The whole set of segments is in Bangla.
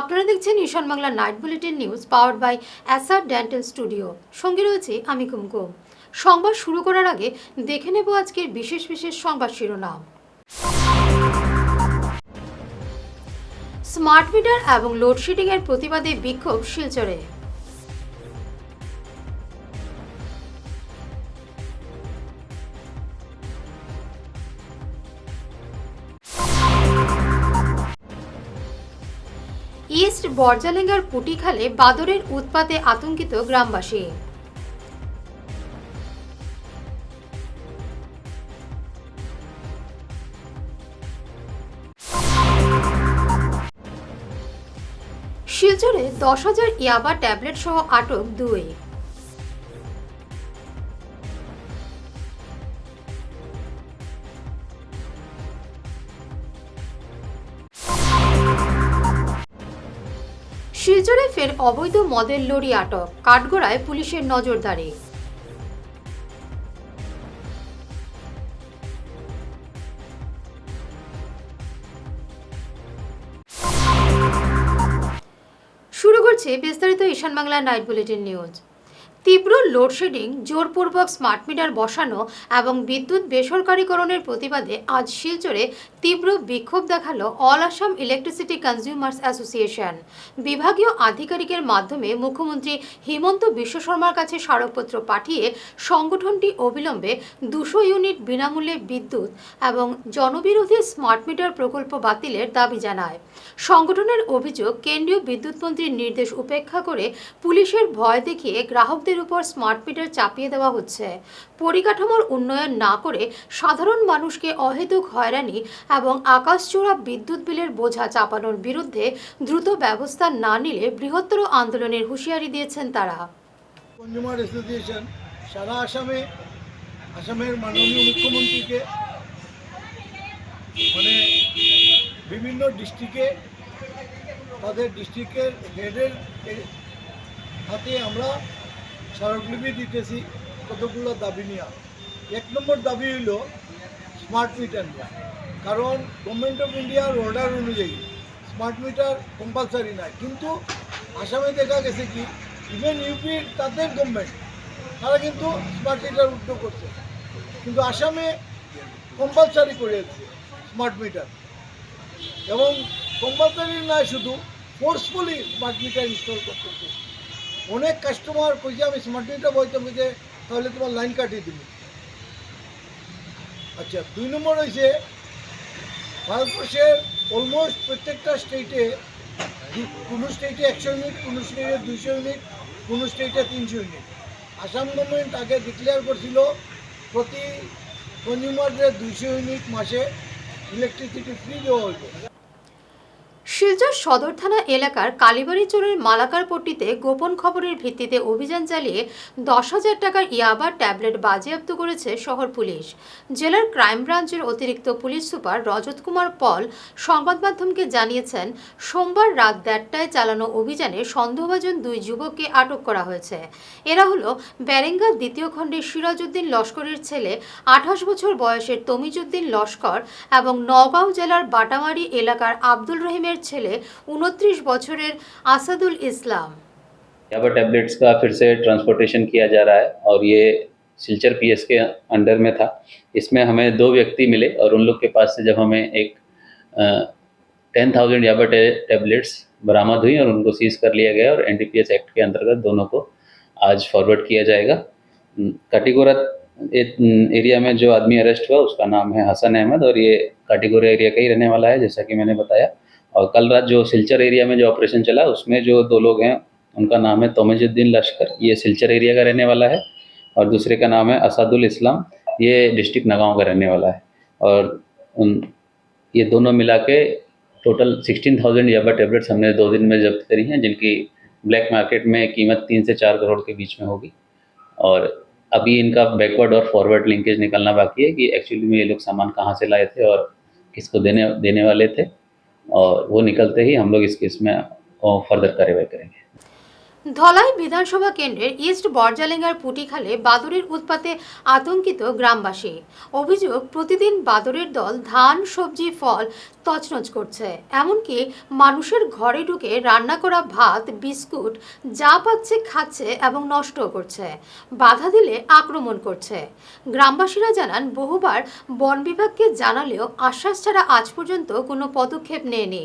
আপনারা দেখছেন Ishan Bangla night bulletin news powered by Asar dental studio. সঙ্গে রয়েছে আমি কুমকুম। সংবাদ শুরু করার আগে দেখে নেব আজকের বিশেষ বিশেষ সংবাদ শিরোনাম। স্মার্ট মিটার এবং লোডশেডিং এর প্রতিবাদে বিক্ষোভ শিলচরে। ইস্ট বরজালেঙ্গার পুটিখালে বাদরের উৎপাতে আতঙ্কিত গ্রামবাসী। শিলচরে 10,000 ইয়াবা ট্যাবলেট সহ আটক 2। শিলচরে ফের অবৈধ মদের লরি আটক, কাঠগড়ায় পুলিশের নজরদারি। শুরু করছে বিস্তারিত ঈশান বাংলা নাইট বুলেটিন নিউজ। তীব্র লোডশেডিং, জোরপূর্বক স্মার্ট মিটার বসানো এবং বিদ্যুৎ বেসরকারীকরণের প্রতিবাদে আজ শিলচরে তীব্র বিক্ষোভ দেখালো all Assam electricity consumers association. বিভাগীয় আধিকারিকের মাধ্যমে মুখ্যমন্ত্রী হিমন্ত বিশ্ব শর্মার কাছে স্মারকপত্র পাঠিয়ে সংগঠনটি অবিলম্বে 200 ইউনিট বিনামূল্যে বিদ্যুৎ এবং জনবিরোধী স্মার্ট মিটার প্রকল্প বাতিলের দাবি জানায়। সংগঠনের অভিযোগ, কেন্দ্রীয় বিদ্যুৎ মন্ত্রীর নির্দেশ উপেক্ষা করে পুলিশের ভয় দেখিয়ে গ্রাহকদের উপর স্মার্ট মিটার চাপিয়ে দেওয়া হচ্ছে। পরিকাঠামোর উন্নয়ন না করে সাধারণ মানুষকে অহেতুক হয়রানি এবং আকাশচূড়া বিদ্যুৎ বিলের বোঝা চাপানোর বিরুদ্ধে দ্রুত ব্যবস্থা না নিলে বৃহত্তর আন্দোলনের হুঁশিয়ারি দিয়েছেন তারা। কনজিউমার অ্যাসোসিয়েশন সারা আসামের মাননীয় মুখ্যমন্ত্রীকে বিভিন্ন ডিস্ট্রিক্টে তাদের ডিস্ট্রিক্টের হেডের হাতে আমরা স্মারকলিপি দিতেছি কতগুলো দাবি নিয়ে। 1 নম্বর দাবি হইল স্মার্ট মিটার নিয়ে, কারণ গভর্নমেন্ট অফ ইন্ডিয়ার অর্ডার অনুযায়ী স্মার্ট মিটার কম্পালসারি নাই, কিন্তু আসামে দেখা গেছে কি ইভেন ইউপির তাদের গভর্নমেন্ট তারা কিন্তু স্মার্ট মিটার উদ্যোগ করছে, কিন্তু আসামে কম্পালসারি করেছে স্মার্ট মিটার, এবং কম্পালসারি নয় শুধু ফোর্সফুলি স্মার্ট মিটার ইনস্টল করতেছে। অনেক কাস্টমার কইছে আমি স্মার্ট মিটার বইতাম, যে তাহলে তোমার লাইন কাটিয়ে দিবি। আচ্ছা, 2 নম্বর হয়েছে ভারতবর্ষের অলমোস্ট প্রত্যেকটা স্টেটে, কোনো স্টেটে 100 ইউনিট, কোনো স্টেটে 200 ইউনিট, কোনো স্টেটে 300 ইউনিট। আসাম গভর্নমেন্ট আগে ডিক্লেয়ার করছিল প্রতি কনজিউমারদের 200 ইউনিট মাসে ইলেকট্রিসিটি ফ্রি দেওয়া হইব। শিলচর সদর থানা এলাকার কালীবাড়ি চরের মালাকার পট্টিতে গোপন খবরের ভিত্তিতে অভিযান চালিয়ে 10,000 টাকার ইয়াবা ট্যাবলেট বাজেয়াপ্ত করেছে শহর পুলিশ। জেলার ক্রাইম ব্রাঞ্চের অতিরিক্ত পুলিশ সুপার রজত কুমার পল সংবাদ মাধ্যমকে জানিয়েছেন, সোমবার রাত 1:30টায় চালানো অভিযানে সন্দেহভাজন 2 যুবককে আটক করা হয়েছে। এরা হলো ব্যারেঙ্গা 2য় খণ্ডের সিরাজউদ্দিন লস্করের ছেলে 28 বছর বয়সের তমিজউদ্দিন লস্কর এবং নওগাঁও জেলার বাটামারি এলাকার আব্দুল রহিমের ছেলে 29 বছরের আসাদুল ইসলাম। यहाँ पर टैबलेट्स का फिर से ट्रांसपोर्टेशन किया जा रहा है और ये सिलचर पीएस के अंडर में था। इसमें हमें 2 व्यक्ति मिले और उन लोग के पास से जब हमें एक 10,000 याबा टैबलेट्स बरामद हुई और उनको सीज कर लिया गया और एनडीपीएस एक्ट के अंतर्गत दोनों को आज फॉरवर्ड किया जाएगा। काटीगोरा एरिया में जो आदमी अरेस्ट हुआ उसका नाम है हसन अहमद और ये काटीगोरा एरिया का ही रहने वाला है, जैसा कि मैंने बताया। और कल रात जो सिलचर एरिया में जो ऑपरेशन चला उसमें जो 2 लोग हैं उनका नाम है तमिजुद्दीन लश्कर, ये सिलचर एरिया का रहने वाला है, और दूसरे का नाम है असादुल इस्लाम, ये डिस्ट्रिक्ट नगांव का रहने वाला है। और ये दोनों मिला के टोटल 16,000 याबा टैबलेट्स हमने 2 दिन में जब्त करी हैं, जिनकी ब्लैक मार्केट में कीमत 3 से 4 करोड़ के बीच में होगी। और अभी इनका बैकवर्ड और फॉरवर्ड लिंकेज निकलना बाकी है कि एक्चुअली में ये लोग सामान कहाँ से लाए थे और किसको देने वाले थे, और वो निकलते ही हम लोग इस केस में फर्दर कार्रवाई करेंगे। ধলাই বিধানসভা কেন্দ্রের ইস্ট বরজালেঙ্গার পুটিখালে বাদুড়ের উৎপাতে আতঙ্কিত গ্রামবাসী। অভিযোগ, প্রতিদিন বাদুড়ের দল ধান, সবজি, ফল তছনছ করছে। এমনকি মানুষের ঘরে ঢুকে রান্না করা ভাত, বিস্কুট যা পাচ্ছে খাচ্ছে এবং নষ্টও করছে। বাধা দিলে আক্রমণ করছে। গ্রামবাসীরা জানান, বহুবার বন বিভাগকে জানালেও আশ্বাস ছাড়া আজ পর্যন্ত কোনো পদক্ষেপ নেয়নি।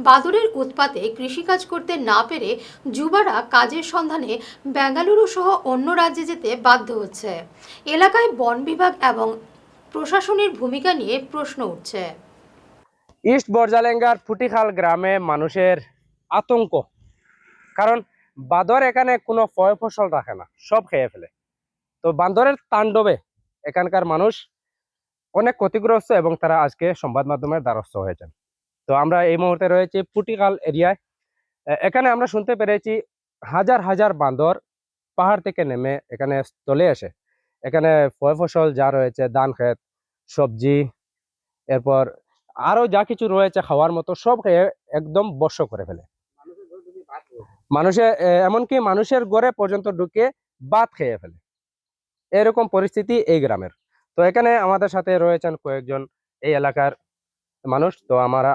বাদুড়ের উৎপাতে কৃষিকাজ করতে না পেরে যুবারা কাজের সন্ধানে বেঙ্গালুরু সহ অন্য রাজ্যে যেতে বাধ্য হচ্ছে। এলাকায় বন বিভাগ এবং প্রশাসনের ভূমিকা নিয়ে প্রশ্ন উঠছে। ইস্ট বরজালেঙ্গার ফুটিখাল গ্রামে মানুষের আতঙ্ক, কারণ বাঁদর এখানে কোনো ফল ফসল রাখে না, সব খেয়ে ফেলে। তো বান্দরের তাণ্ডবে এখানকার মানুষ অনেক ক্ষতিগ্রস্ত এবং তারা আজকে সংবাদ মাধ্যমের দ্বারস্থ হয়েছেন। তো আমরা এই মুহূর্তে রয়েছি পুটিখাল এরিয়ায়। এখানে আমরা শুনতে পেরেছি হাজার হাজার বান্দর পাহাড় থেকে নেমে এখানে চলে আসে। এখানে ফল ফসল যা রয়েছে, ধান ক্ষেত, সবজি, এরপর আরো যা কিছু রয়েছে খাওয়ার মতো সব খেয়ে একদম বর্ষ করে ফেলে। মানুষের এমনকি মানুষের ঘরে পর্যন্ত ঢুকে ভাত খেয়ে ফেলে। এরকম পরিস্থিতি এই গ্রামের। তো এখানে আমাদের সাথে রয়েছেন কয়েকজন এই এলাকার মানুষ। তো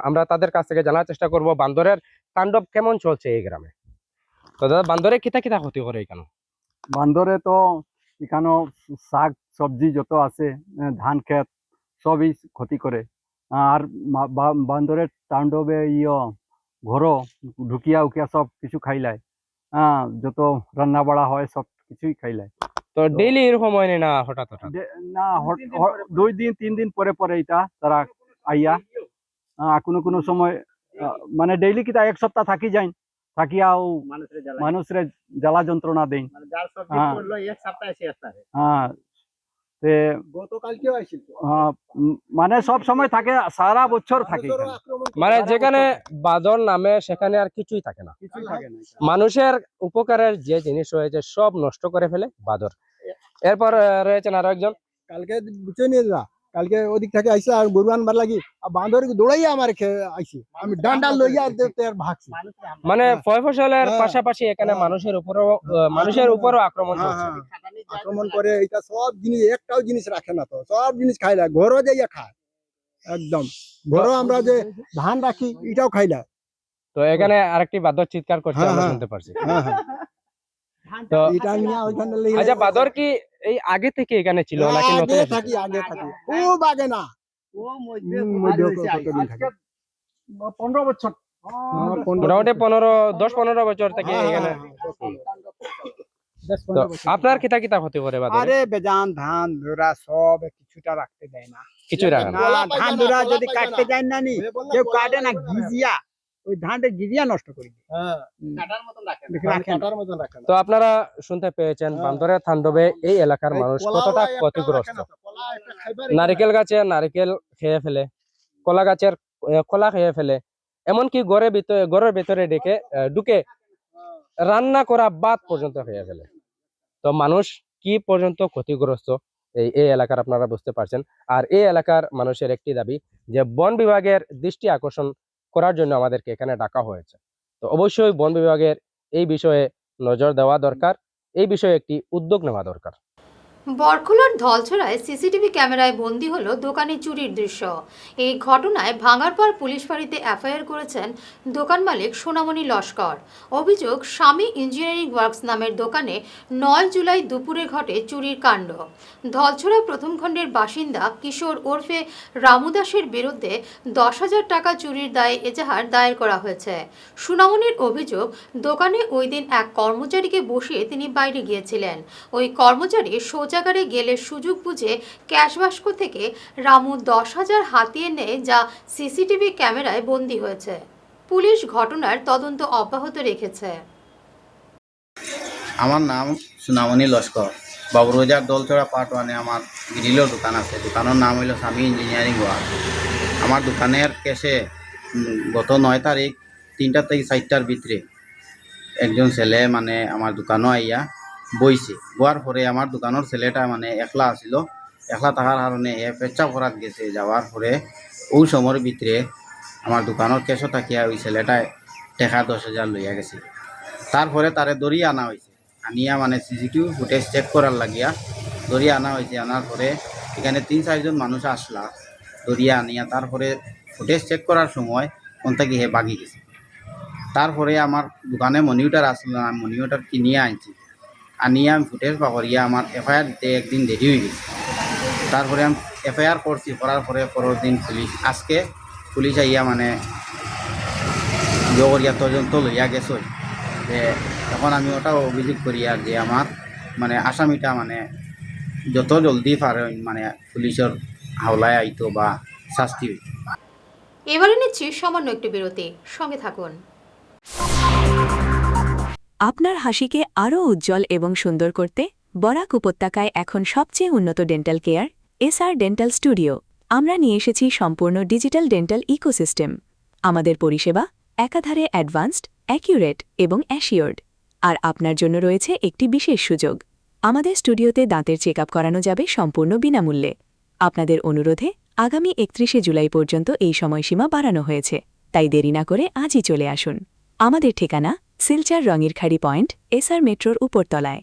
আমরা তাদের কাছ থেকে জানার চেষ্টা করব বান্দরের তাণ্ডব কেমন চলছে এই গ্রামে। তো দাদা, বান্দরে কিতা কিতা ক্ষতি করে এখানে? বান্দরে তো এখানেও শাক সবজি যত আছে, ধান ক্ষেত সবই ক্ষতি করে। আর বান্দরের তাণ্ডবে ঘরও ঢুকিয়া উকিয়া সব কিছু খাইলায়। যত রান্না বাড়া হয় সব কিছুই খাইলায়। তো ডেইলি এরকম হয়নি না হঠাৎ হঠাৎ? না, 2 দিন 3 দিন পরে পরে এটা তারা আইয়া কোনো কোনো সময় মানে ডেইলি কিতা 1 সপ্তাহ থাকি যায়, থাকিয়াও মানুষের জ্বালা যন্ত্রণা দেয়। হ্যাঁ, গতকালকেও আসছিল, মানে সব সময় থাকে, সারা বছর থাকে এখানে। মানে যেখানে বাদর নামে সেখানে আর কিছুই থাকে না। কিছুই থাকে না। মানুষের উপকারের যে জিনিস রয়েছে সব নষ্ট করে ফেলে বাদর। এরপর রয়েছেন আরো একজন। কালকে বুঝে নিয়ে যা, কালকে ওদিক থেকে আইসে আর গরু আনবার লাগি আর বাঁদর দৌড়াইয়া আমার আইসি, আমি ডান্ডা লইয়া ভাগছি। মানে ফল ফসলের হ্যাঁ, পাশাপাশি এখানে হ্যাঁ। মানুষের উপরও আক্রমণ হ্যাঁ, করছে। হ্যাঁ, আক্রমণ করে। এটা সব জিনিস, একটাও জিনিস রাখে না, তো সব জিনিস খাইলা, ঘরও যাইয়া খায় একদম। ঘরও আমরা যে ধান রাখি এটাও খাইলা। তো এখানে আরেকটি বাদর চিৎকার করছে, হ্যাঁ, আমরা হ্যাঁ। শুনতে পারছি। হ্যাঁ, হ্যাঁ, তো এটা নিয়ে ওইখানে লেগে আচ্ছা, বাদর কি এই আগে থেকে এখানে ছিল নাকি নতুন আগে এসেছে? থাকি, আগে থাকি, খুব আগে না, মধ্যে কতদিন থাকি। 15 বছর। হ্যাঁ, 15 মোটামুটি 10-15 বছর থেকে হ্যাঁ, এখানে। হ্যাঁ। তো আপনার কিতা কিতা ক্ষতি করে বাদর? আরে বেজান ধান ধরা সব কিছুটা রাখতে দেয় না। কিছুই রাখে না। না, ধান ধরা যদি কলা কাটতে যায় না নি, কেউ কাটে না, গিজিয়া ওই ধানটা গিজিয়া নষ্ট করে দেয়। হ্যাঁ, রাখে না। কাটার মতন রাখে না। তো আপনারা শুনতে পেয়েছেন বান্দরের তাণ্ডবে এই এলাকার মানুষ কতটা ক্ষতিগ্রস্ত। নারিকেল গাছে নারিকেল খেয়ে ফেলে, কলা গাছের কলা খেয়ে ফেলে, এমনকি ঘরের ভিতরে ঢুকে রান্না করা ভাত পর্যন্ত খেয়ে ফেলে। তো মানুষ কি পর্যন্ত ক্ষতিগ্রস্ত এই এলাকার আপনারা বুঝতে পারছেন। আর এই এলাকার মানুষের একটি দাবি যে বন বিভাগের দৃষ্টি আকর্ষণ করার জন্য আমাদেরকে এখানে ডাকা হয়েছে। তো অবশ্যই বন বিভাগের এই বিষয়ে নজর দেওয়া দরকার, এই বিষয়ে একটি উদ্যোগ নেওয়া দরকার। বরখোলার ধলছড়ায় সিসিটিভি ক্যামেরায় বন্দী হলো দোকানে চুরির দৃশ্য। এই ঘটনায় ভাঙার পর পুলিশ ফাঁড়িতে এফআইআর করেছেন দোকান মালিক সোনামণি লস্কর। অভিযোগ, স্বামী ইঞ্জিনিয়ারিং ওয়ার্কস নামের দোকানে 9 জুলাই দুপুরে ঘটে চুরির কাণ্ড। ধলছড়া প্রথম খণ্ডের বাসিন্দা কিশোর ওরফে রামু দাসের বিরুদ্ধে 10,000 টাকা চুরির দায়ে এজাহার দায়ের করা হয়েছে। সোনামণির অভিযোগ, দোকানে ওই দিন এক কর্মচারীকে বসিয়ে তিনি বাইরে গিয়েছিলেন। ওই কর্মচারী শৌচাগারে গেলে সুযোগ বুঝে ক্যাশ বাস্ক থেকে রামু 10,000 হাতিয়ে নেয়, যা সিসিটিভি ক্যামেরায় বন্দী হয়েছে। পুলিশ ঘটনার তদন্ত অব্যাহত রেখেছে। আমার নাম সোনামণি লস্কর। বাবুরবাজার দলছড়া পার্ট 1-এ আমার গ্রিলের দোকান আছে। দোকানের নাম হইল স্বামী ইঞ্জিনিয়ারিং ওয়ার্ক। আমার দোকানের ক্যাশে গত 9 তারিখ 3টা থেকে 4টার ভিতরে একজন ছেলে মানে আমার দোকানও আইয়া বইছে। বোয়ার পরে আমার দোকানের ছেলেটা মানে একলা আসিল। একলা থাকার কারণে পেচ্ছাপ করাত গেছে। যাওয়ার পরে ওই সময়ের ভিতরে আমার দোকানের ক্যাশও থাকিয়া ওই ছেলেটা টাকা 10,000 লইয়া গেছে। তারপরে তারে দড়িয়ে আনা হয়েছে, আনিয়া মানে সিসিটিভি ফুটেজ চেক করার লাগিয়া দড়িয়ে আনা হয়েছে। আনার পরে এখানে 3-4 জন মানুষ আসলা দড়িয়ে আনিয়া, তারপরে ফুটেজ চেক করার সময় কোন থেকে হে বাগি গেছে। তারপরে আমার দোকানে মনিটর আসলো, আমি মনিটর কিনিয়ে আনছি, আনিয়ে আমি ফুটেজ পাকড়িয়া আমার এফআইআর দিতে একদিন দেরি হয়ে গেছে। তারপরে আমি এফআইআর করছি, করার পরে পরের দিন পুলিশ আইয়া মানে জগরিয়া পর্যন্ত লইয়া গেছে। যে এখন আমি ওটাও অভিযোগ করি আর যে আমার মানে আসামিটা মানে যত জলদি পারে মানে পুলিশের হাওলায় আইতো বা শাস্তি হইতো। এবারে নিচ্ছি সামান্য একটি বিরতি, সঙ্গে থাকুন। আপনার হাসিকে আরও উজ্জ্বল এবং সুন্দর করতে বরাক উপত্যকায় এখন সবচেয়ে উন্নত dental care SR dental studio. আমরা নিয়ে এসেছি সম্পূর্ণ ডিজিটাল ডেন্টাল ইকোসিস্টেম। আমাদের পরিষেবা একাধারে অ্যাডভান্সড, অ্যাকিউরেট এবং অ্যাসিওর্ড। আর আপনার জন্য রয়েছে একটি বিশেষ সুযোগ, আমাদের স্টুডিওতে দাঁতের চেক আপ করানো যাবে সম্পূর্ণ বিনামূল্যে। আপনাদের অনুরোধে আগামী 31শে জুলাই পর্যন্ত এই সময়সীমা বাড়ানো হয়েছে, তাই দেরি না করে আজই চলে আসুন। আমাদের ঠিকানা সিলচার রঙিরখাড়ি পয়েন্ট, এসআর মেট্রোর উপরতলায়।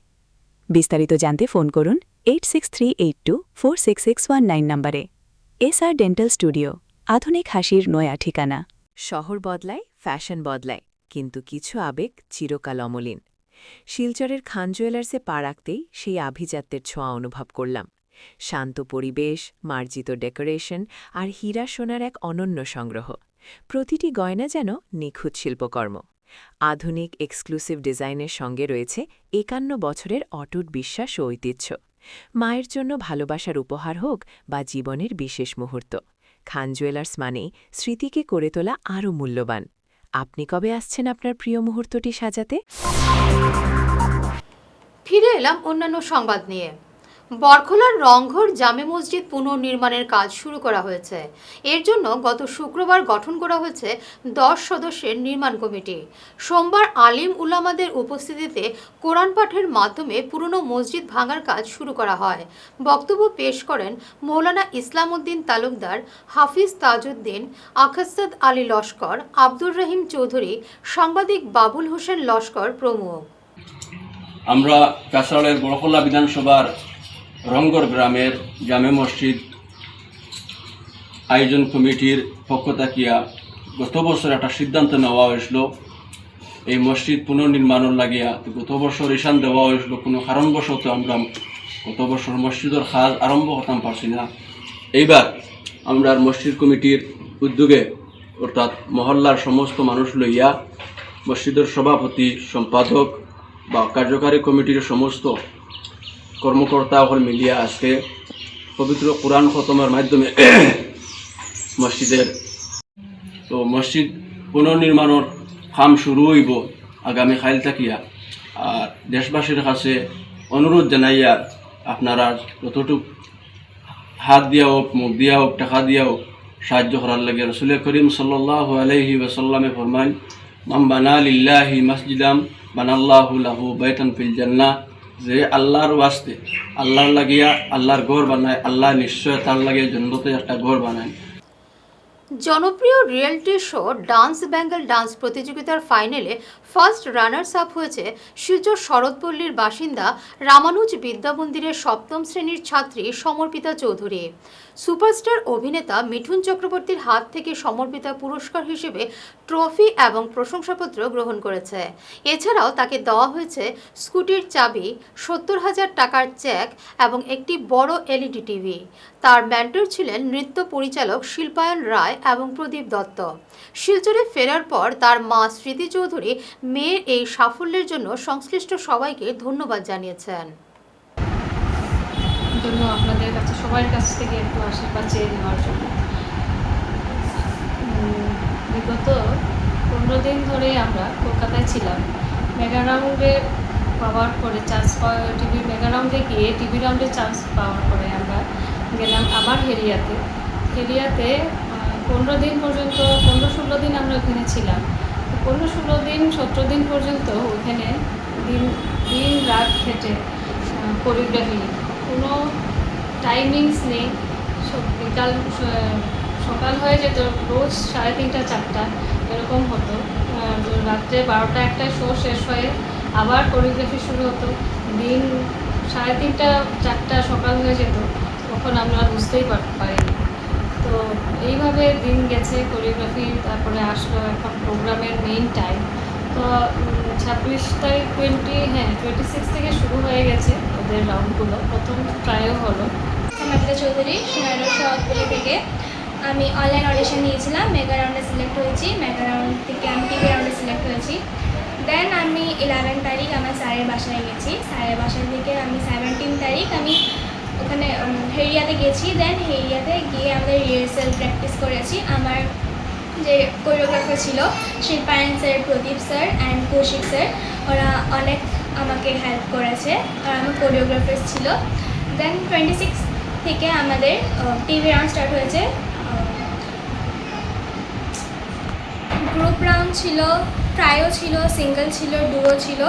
বিস্তারিত জানতে ফোন করুন 8638246619 নম্বরে। এসআর ডেন্টাল স্টুডিও, আধুনিক হাসির নয়া ঠিকানা। শহর বদলায়, ফ্যাশন বদলায়, কিন্তু কিছু আবেগ চিরকাল অমলিন। শিলচরের খান জুয়েলার্সে পা রাখতেই সেই আভিজাত্যের ছোঁয়া অনুভব করলাম। শান্ত পরিবেশ, মার্জিত ডেকোরেশন আর হীরা সোনার এক অনন্য সংগ্রহ। প্রতিটি গয়না যেন নিখুঁত শিল্পকর্ম। আধুনিক এক্সক্লুসিভ ডিজাইনের সঙ্গে রয়েছে 51 বছরের অটুট বিশ্বাস ও ঐতিহ্য। মায়ের জন্য ভালোবাসার উপহার হোক বা জীবনের বিশেষ মুহূর্ত, খান জুয়েলার্স মানেই স্মৃতিকে করে তোলা আরও মূল্যবান। আপনি কবে আসছেন আপনার প্রিয় মুহূর্তটি সাজাতে? ফিরে এলাম অন্যান্য সংবাদ নিয়ে। বরখলার রংঘর জামে মসজিদ পুনর্নির্মাণের কাজ শুরু করা হয়েছে। এর জন্য গত শুক্রবার গঠন করা হয়েছে 10 সদস্যের নির্মাণ কমিটি। সোমবার আলিম উলামাদের উপস্থিতিতে কোরআন পাঠের মাধ্যমে পুরনো মসজিদ ভাঙার কাজ শুরু করা হয়। বক্তব্য পেশ করেন মৌলানা ইসলাম উদ্দিন তালুকদার, হাফিজ তাজউদ্দিন, আখসাদ আলী লস্কর, আব্দুর রহিম চৌধুরী, সাংবাদিক বাবুল হোসেন লস্কর প্রমুখ। আমরা কাছাড়ের বরখলা বিধানসভার রংঘর গ্রামের জামে মসজিদ আয়োজন কমিটির পক্ষ থাকিয়া গত বছর একটা সিদ্ধান্ত নেওয়া হয়েছিল এই মসজিদ পুনর্নির্মাণের লাগিয়া। গত বছর ঈশান দেওয়া হয়েছিল, কোনো কারণবশত আমরা গত বছর মসজিদের কাজ আরম্ভ করতাম পারছি না। এইবার আমরা মসজিদ কমিটির উদ্যোগে অর্থাৎ মহল্লার সমস্ত মানুষ লইয়া মসজিদের সভাপতি, সম্পাদক বা কার্যকারী কমিটির সমস্ত কর্মকর্তা সকল মিলিয়া আজকে পবিত্র কোরআন খতমের মাধ্যমে মসজিদ পুনর্নির্মাণের কাম শুরু হইব আগামী কাল থাকিয়া। আর দেশবাসীর কাছে অনুরোধ জানাইয়া আপনারা যতটুকু হাত দিয়া হোক, মুখ দিয়া হোক, টাকা দিয়া হোক সাহায্য করার লাগে। রাসূল করিম সাল্লাল্লাহু আলাইহি ওয়াসাল্লামে ফরমান, মান বানা লিল্লাহি মসজিদাম বানাল্লাহু লাহু বাইতান ফিল জান্নাহ। যে আল্লাহর ওয়াস্তে, আল্লাহর লাগিয়া আল্লাহর ঘর বানায়, আল্লাহ নিশ্চয় তার লাগিয়া জান্নাতে একটা ঘর বানায়। জনপ্রিয় reality show dance Bengal dance প্রতিযোগিতার ফাইনালে ফার্স্ট রানার্স আপ হয়েছে শিলচর শরৎপল্লীর বাসিন্দা রামানুজ বিদ্যা মন্দিরের 7ম শ্রেণীর ছাত্রী সমর্পিতা চৌধুরী। সুপারস্টার অভিনেতা মিঠুন চক্রবর্তীর হাত থেকে সমর্পিতা পুরস্কার হিসেবে ট্রফি এবং প্রশংসাপত্র গ্রহণ করেছে। এছাড়াও তাকে দেওয়া হয়েছে স্কুটির চাবি, 70,000 টাকার চেক এবং একটি বড় এলইডি টিভি। তার মেন্টর ছিলেন নৃত্য পরিচালক শিল্পায়ন রায় এবং প্রদীপ দত্ত। শিলচরে ফেরার পর তার মা স্মৃতি চৌধুরী মেয়ের এই সাফল্যের জন্য সংশ্লিষ্ট সবাইকে ধন্যবাদ জানিয়েছেন। জন্য আপনাদের কাছে সবার কাছ থেকে একটু আশীর্বাদ চেয়ে নেওয়ার জন্য। বিগত 15 দিন ধরে আমরা কলকাতায় ছিলাম। মেগা রাউন্ডে পাওয়ার পরে চান্স পাওয়া, টিভি মেগা রাউন্ডে গিয়ে টিভি রাউন্ডে চান্স পাওয়ার পরে আমরা গেলাম আবার হেরিয়াতে। 15 দিন পর্যন্ত, 15-16 দিন আমরা ওখানে ছিলাম। 15-16 দিন 17 দিন পর্যন্ত ওখানে দিন রাত খেটে কোরিওগ্রাফি, কোনো টাইমিংস নেই। সকাল হয়ে যেত, রোজ 3:30-4টা এরকম হতো। রাত্রে 12টা-1টায় শো শেষ হয়ে আবার কোরিওগ্রাফি শুরু হতো। দিন 3:30 4টা সকাল হয়ে যেত, তখন আমরা বুঝতেই পারিনি। তো এইভাবে দিন গেছে কোরিওগ্রাফি, তারপরে আসলো এখন প্রোগ্রামের মেইন টাইম। তো 26 তারিখ 26 থেকে শুরু হয়ে গেছে ওদের রাউন্ডগুলো। প্রথম ট্রাইও হলো। মাত্রা চৌধুরী, সোনারগাঁও শহরতলি থেকে। আমি অনলাইন অডিশন দিয়েছিলাম, মেগা রাউন্ডে সিলেক্ট হয়েছি। মেগা রাউন্ড থেকে আমি টিভি রাউন্ডে সিলেক্ট হয়েছি। দেন আমি 11 তারিখ আমার স্যারের বাসায় গেছি। স্যারের বাসায় থেকে আমি 17 তারিখ আমি ওখানে হেরিয়াতে গেছি। দেন হেরিয়াতে গিয়ে আমাদের রিহার্সাল প্র্যাকটিস করেছি। আমার যে কোরিওগ্রাফার ছিল Shilpayan sir, Pradip sir and Koushik sir, ওরা অনেক আমাকে হেল্প করেছে আর আমার কোরিওগ্রাফার ছিল। দেন 26 থেকে আমাদের টিভি রাউন্ড স্টার্ট হয়েছে। গ্রুপ রাউন্ড ছিল, ট্রাইও ছিল, সিঙ্গেল ছিল, ডুও ছিল।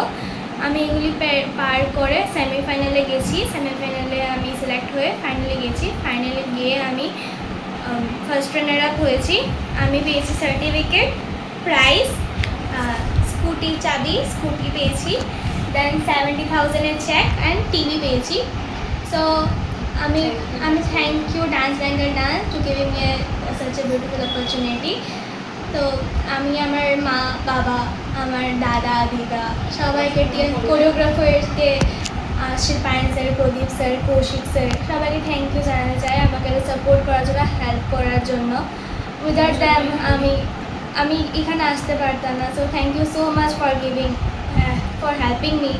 আমি এগুলি পার করে সেমিফাইনালে গেছি। সেমিফাইনালে আমি সিলেক্ট হয়ে ফাইনালে গেছি। ফাইনালে গিয়ে আমি ফার্স্ট রানার আপ হয়েছি। আমি পেয়েছি সার্টিফিকেট, প্রাইজ, স্কুটির চাবি, স্কুটি পেয়েছি। দেন 70,000-এর চেক অ্যান্ড টিভি পেয়েছি। সো আমি thank you dance Bengal dance to giving me such a beautiful opportunity. তো আমি আমার মা, বাবা, আমার দাদা, দিদা সবাইকে, কোরিওগ্রাফারকে, শিল্পায়ন sir, Pradip sir, Kaushik sir, সবাইকে থ্যাংক ইউ জানাতে চাই আমাকে সাপোর্ট করার জন্য, হেল্প করার জন্য। উইদাউট দ্যাম আমি এখানে আসতে পারতাম না। So thank you so much for helping me.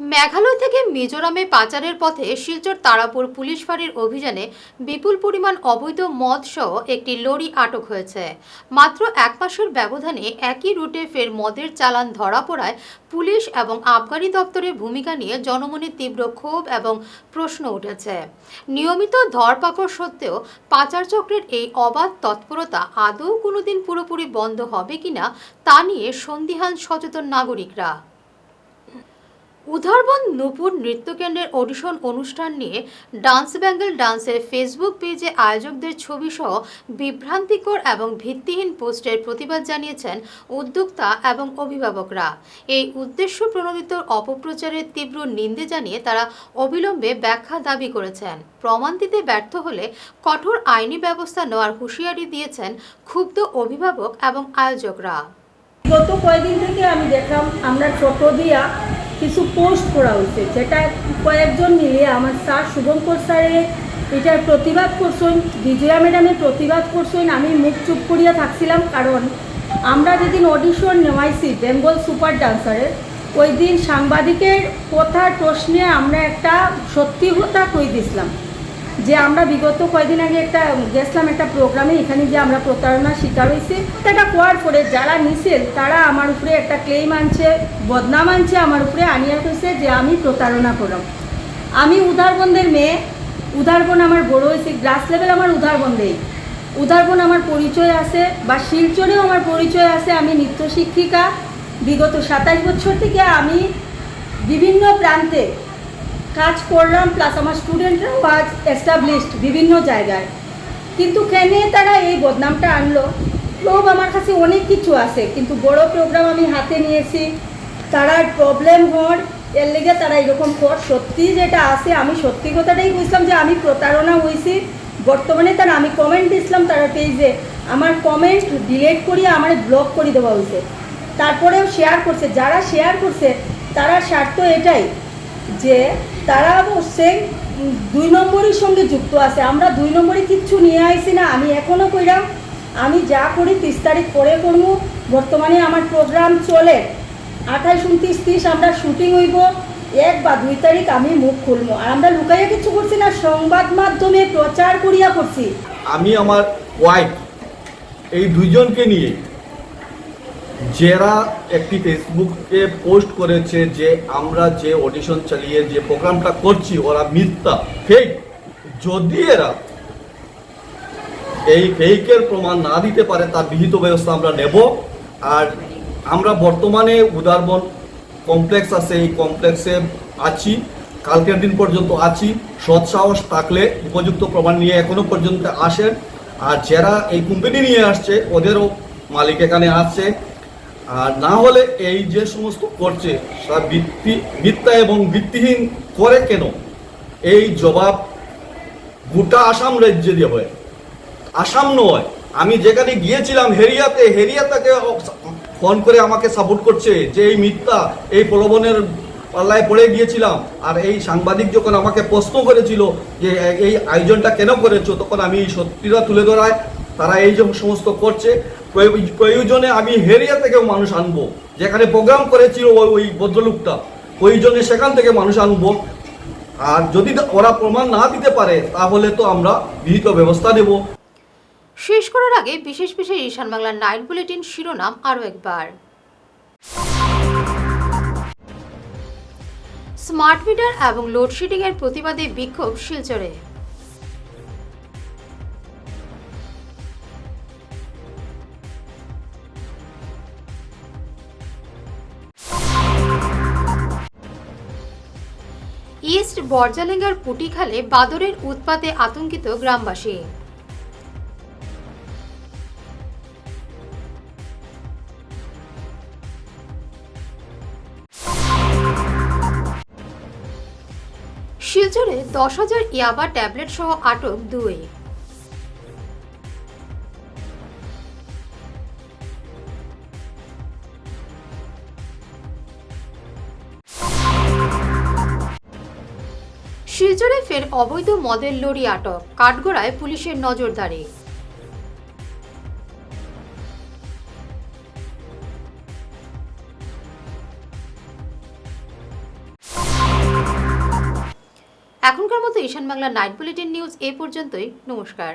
Meghalaya থেকে মিজোরামে পাচারের পথে শিলচর তারাপুর পুলিশ ফাঁড়ির অভিযানে বিপুল পরিমাণ অবৈধ মদ সহ একটি লরি আটক হয়েছে। মাত্র 1 মাসের ব্যবধানে একই রুটে ফের মদের চালান ধরা পড়ায় পুলিশ এবং আবগারি দপ্তরের ভূমিকা নিয়ে জনমনে তীব্র ক্ষোভ এবং প্রশ্ন উঠেছে। নিয়মিত ধরপাকড় সত্ত্বেও পাচার চক্রের এই অবাধ তৎপরতা আদৌ কোনোদিন পুরোপুরি বন্ধ হবে কিনা তা নিয়ে সন্দিহান সচেতন নাগরিকরা। উধারবন নূপুর নৃত্যকেন্দ্রের অডিশন অনুষ্ঠান নিয়ে ডান্স বেঙ্গল ডান্সের ফেসবুক পেজে আয়োজকদের ছবিসহ বিভ্রান্তিকর এবং ভিত্তিহীন পোস্টের প্রতিবাদ জানিয়েছেন উদ্যোক্তা এবং অভিভাবকরা। এই উদ্দেশ্য প্রণোদিত অপপ্রচারের তীব্র নিন্দে জানিয়ে তারা অবিলম্বে ব্যাখ্যা দাবি করেছেন। প্রমাণ দিতে ব্যর্থ হলে কঠোর আইনি ব্যবস্থা নেওয়ার হুঁশিয়ারি দিয়েছেন ক্ষুব্ধ অভিভাবক এবং আয়োজকরা। গত কয়েকদিন থেকে আমি দেখলাম আমরা ছোট দিয়া কিছু পোস্ট করা হয়েছে, যেটা কয়েকজন মিলে আমার স্যার শুভঙ্কর স্যারের এটার প্রতিবাদ করছেন, বিজয়া ম্যাডামের প্রতিবাদ করছেন। আমি মুখ চুপ করিয়া থাকছিলাম, কারণ আমরা যেদিন অডিশন নেওয়াইছি বেঙ্গল সুপার ডান্সারের, ওই দিন সাংবাদিকের কথার প্রশ্নে আমরা একটা সত্যি কথা কই দিছিলাম যে আমরা বিগত কয়েকদিন আগে গেছিলাম একটা প্রোগ্রামে, এখানে যে আমরা প্রতারণার শিকার হয়েছি। এটা কোয়ার পরে যারা নিছেন তারা আমার উপরে একটা ক্লেম আনছে, বদনাম আনছে আমার উপরে, আনিয়া হয়েছে যে আমি প্রতারণা করলাম। আমি উধারবন্দের মেয়ে, উধারবন আমার বড় হয়েছে, গ্রাস লেভেল আমার উধারবন্দেই। উধারবন আমার পরিচয় আছে, বা শিলচরেও আমার পরিচয় আছে। আমি নৃত্য শিক্ষিকা, বিগত 27 বছর থেকে আমি বিভিন্ন প্রান্তে কাজ করলাম, প্লাস আমার স্টুডেন্টরাও আজ এস্টাবলিশড বিভিন্ন জায়গায়। কিন্তু কেন তারা এই বদনামটা আনলো? লোক আমার কাছে অনেক কিছু আছে, কিন্তু বড় প্রোগ্রাম আমি হাতে নিয়েছি, তারা প্রবলেম হওয়ার এর লেগে তারা এরকম কর। সত্যি যেটা আছে, আমি সত্যি কথাটাই বুঝলাম যে আমি প্রতারণা হয়েছি। বর্তমানে তারা, আমি কমেন্ট দিয়েছিলাম তারা পেজে, আমার কমেন্ট ডিলিট করিয়ে আমার ব্লক করে দেওয়া হয়েছে। তারপরেও শেয়ার করছে, যারা শেয়ার করছে তারা স্বার্থ এটাই যে তারা অবশ্যই 2 নম্বরের সঙ্গে যুক্ত আছে। আমরা 2 নম্বরে কিচ্ছু নিয়ে আইছি না। আমি এখনও কইলাম, আমি যা করি 30 তারিখ পরে করবো। বর্তমানে আমার প্রোগ্রাম চলে 28, 29, 30 আমরা শুটিং হইব। 1 বা 2 তারিখ আমি মুখ খুলবো। আর আমরা লুকাইয়া কিছু করছি না, সংবাদ মাধ্যমে প্রচার করিয়া করছি। আমি আমার ওয়াইফ এই দুইজনকে নিয়ে, যারা একটি ফেসবুকে পোস্ট করেছে যে আমরা যে অডিশন চালিয়ে যে প্রোগ্রামটা করছি ওরা মিথ্যা, ফেক, যদি এরা এই ফেকের প্রমাণ না দিতে পারে তার বিহিত ব্যবস্থা আমরা নেব। আর আমরা বর্তমানে উদারবন কমপ্লেক্স আছে, এই কমপ্লেক্সে আছি, কালকের দিন পর্যন্ত আছি। সৎসাহস থাকলে উপযুক্ত প্রমাণ নিয়ে এখনো পর্যন্ত আসেন। আর যারা এই কোম্পানি নিয়ে আসছে ওদেরও মালিক এখানে আসছে। আর না হলে এই যে সমস্ত করছে তারা মিথ্যা এবং ভিত্তিহীন করে কেন, এই জবাব গোটা আসাম রাজ্যে দেবে। আসাম নয়, আমি যেখানে গিয়েছিলাম হেরিয়াতাকে ফোন করে আমাকে সাপোর্ট করছে যে এই মিথ্যা, এই প্রলোভনের পাল্লায় পড়ে গিয়েছিলাম। আর এই সাংবাদিক যখন আমাকে প্রশ্ন করেছিল যে এই আয়োজনটা কেন করেছো, তখন আমি এই সত্যিটা তুলে ধরায় তারা এই যে সমস্ত করছে। প্রয়োজনে আমি হেরিয়া থেকেও মানুষ আনবো, যেখানে প্রোগ্রাম করেছিল ওই ভদ্রলোকটা, প্রয়োজনে সেখান থেকে মানুষ আনবো। আর যদি ওরা প্রমাণ না দিতে পারে তাহলে তো আমরা বিহিত ব্যবস্থা নেব। শেষ করার আগে বিশেষ ঈশান বাংলার নাইট বুলেটিন শিরোনাম আরও একবার। স্মার্ট মিটার এবং লোডশেডিং এর প্রতিবাদে বিক্ষোভ শিলচরে। ইস্ট বরজালেঙ্গার পুটিখালে বাদরের উৎপাতে আতঙ্কিত গ্রামবাসী। শিলচরে 10,000 ইয়াবা ট্যাবলেট সহ আটক 2। শিলচরে ফের অবৈধ মদের লরি আটক, কাঠগড়ায় পুলিশের নজরদারি। এখনকার মতো ঈশান বাংলা নাইট বুলেটিন নিউজ এ পর্যন্তই। নমস্কার।